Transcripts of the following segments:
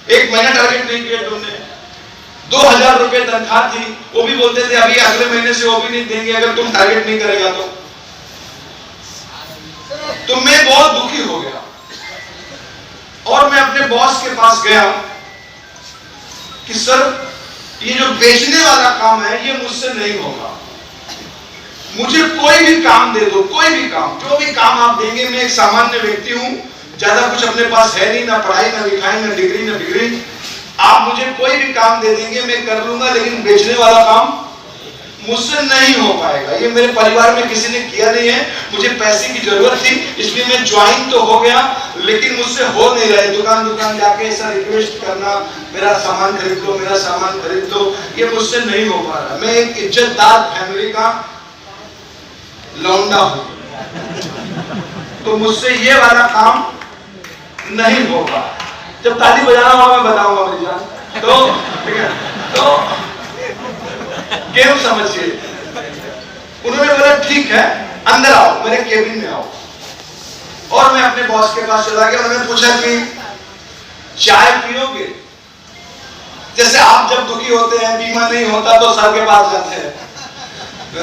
एक महीना टारगेट नहीं किया तुमने। 2000 रुपए तनख्वाह थी, वो भी बोलते थे अभी अगले महीने से वो भी नहीं देंगे अगर तुम टारगेट नहीं करेगा तो मैं बहुत दुखी हो गया और मैं अपने बॉस के पास गया कि सर ये जो बेचने वाला काम है ये मुझसे नहीं होगा, मुझे कोई भी काम दे दो, कोई भी काम, जो भी काम आप देंगे। मैं एक सामान्य व्यक्ति हूं, ज्यादा कुछ अपने पास है नहीं, ना पढ़ाई ना लिखाई ना डिग्री, आप मुझे कोई भी काम दे देंगे मैं कर लूंगा, लेकिन बेचने वाला काम मुझसे नहीं हो पाएगा। ये मेरे परिवार में किसी ने किया नहीं है, मुझे पैसे की जरूरत थी इसलिए मैं ज्वाइन तो हो गया, लेकिन मुझसे हो नहीं रहा है। दुकान जाके ऐसा रिक्वेस्ट करना मेरा सामान खरीद लो, मेरा सामान खरीद लो, ये मुझसे नहीं हो पा रहा। मैं एक इज्जतदार फैमिली का लौंडा हूं, तो मुझसे ये वाला काम नहीं होगा। जब ताली बजाना होगा मैं बताऊंगा मेरी जान। तो ठीक है, तो गेम समझिए। उन्होंने बोला ठीक है अंदर आओ, मेरे केबिन में आओ, और मैं अपने बॉस के पास चला गया। उन्होंने पूछा कि चाय पियोगे? जैसे आप जब दुखी होते हैं, बीमा नहीं होता तो सर के पास जाते हैं,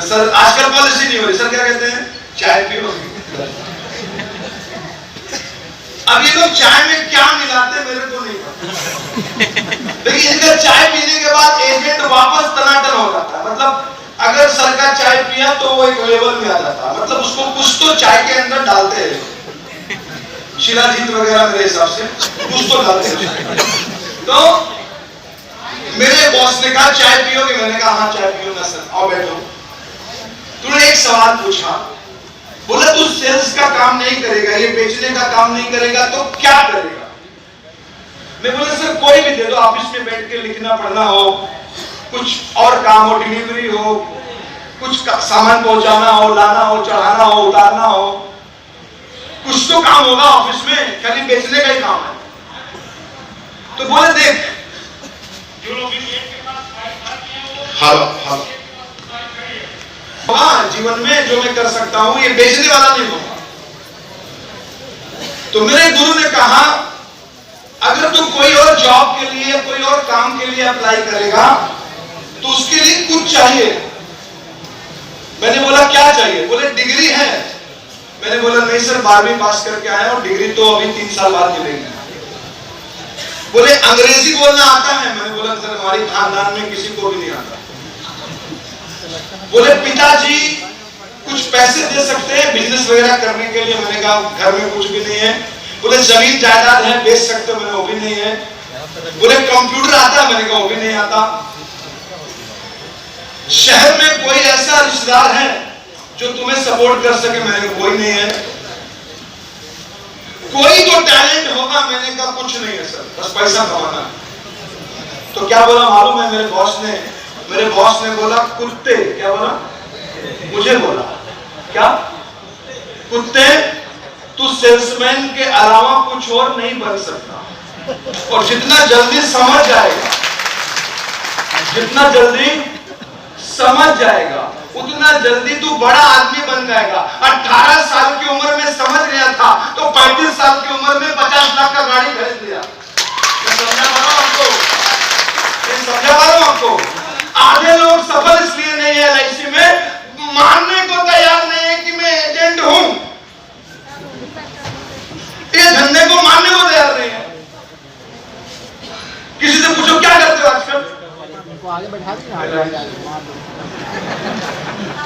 सर आजकल पॉलिसी नहीं हो रही, सर क्या कहते हैं? चाय पियोगे? अब ये लोग चाय में क्या मिलाते मेरे को नहीं पता, लेकिन इनका चाय पीने के बाद एजेंट वापस टनाटन हो जाता है। मतलब अगर सर का चाय पिया तो वो एक लेवल में आ जाता है, मतलब उसको कुछ तो चाय के अंदर डालते हैं, शिलाजीत वगैरह मेरे हिसाब से कुछ तो डालते हैं। तो मेरे बॉस ने कहा चाय पियोगे? मैंने कहा हाँ चाय पियो ना सर, आओ बैठो। तूने एक सवाल पूछा, बोला तू सेल्स का काम नहीं करेगा, ये बेचने का काम नहीं करेगा तो क्या करेगा? मैं बोला सर कोई भी दे दो, ऑफिस में बैठ के लिखना पढ़ना हो, कुछ और काम हो, डिलीवरी हो, कुछ सामान पहुंचाना हो, लाना हो, चढ़ाना हो, उतारना हो, कुछ तो काम होगा ऑफिस में, खाली बेचने का ही काम है। तो बोले देख हाँ जीवन में जो मैं कर सकता हूं ये बेचने वाला नहीं होगा। तो मेरे गुरु ने कहा अगर तू कोई और जॉब के लिए, कोई और काम के लिए अप्लाई करेगा तो उसके लिए कुछ चाहिए। मैंने बोला क्या चाहिए? बोले डिग्री है। मैंने बोला नहीं सर 12वीं पास करके आया और डिग्री तो अभी 3 साल बाद मिलेगी। बोले अंग्रेजी बोलना आता है? मैंने बोला सर हमारे खानदान में किसी को भी नहीं आता। बोले पिताजी कुछ पैसे दे सकते हैं बिजनेस वगैरह करने के लिए? मैंने कहा घर में कुछ भी नहीं है। बोले जमीन जायदाद है बेच सकते हो? मैंने वो भी नहीं है। बोले कंप्यूटर आता है? मैंने कहा वो भी नहीं आता। शहर में कोई ऐसा रिश्तेदार है जो तुम्हें सपोर्ट कर सके? मैंने कहा कोई नहीं है। कोई तो टैलेंट होगा? मैंने कहा कुछ नहीं है सर, बस पैसा कमाना है। तो क्या बोला मालूम है मेरे बॉस ने बोला कुत्ते। क्या बोला? मुझे बोला क्या? कुत्ते तू सेल्समैन के अलावा कुछ और नहीं बन सकता, और जितना जल्दी समझ जाएगा उतना जल्दी तू बड़ा आदमी बन जाएगा। 18 साल की उम्र में समझ गया था तो 35 साल की उम्र में 50 लाख का गाड़ी खरीद लिया। समझा पा रहा हूं आपको? आधे लोग सफल इसलिए नहीं है एलआईसी में, मानने को तैयार नहीं है कि मैं एजेंट हूं। ये धंधे को मानने को तैयार नहीं है। किसी से पूछो क्या करते हो आजकल? आगे बैठा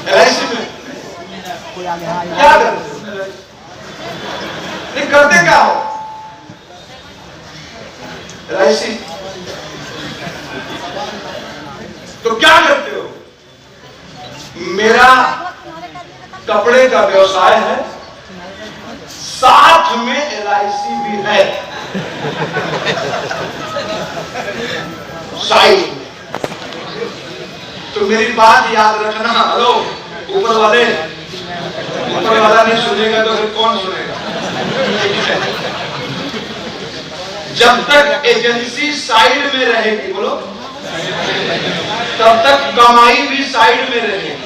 एलआईसी में क्या करते क्या हो? एलआईसी तो क्या करते हो? मेरा कपड़े का व्यवसाय है, साथ में एलआईसी भी है साइड में। तो मेरी बात याद रखना। हेलो ऊपर वाला नहीं सुनेगा तो फिर कौन सुनेगा? जब तक एजेंसी साइड में रहेगी, बोलो, तब तक कमाई भी साइड में रहेगी।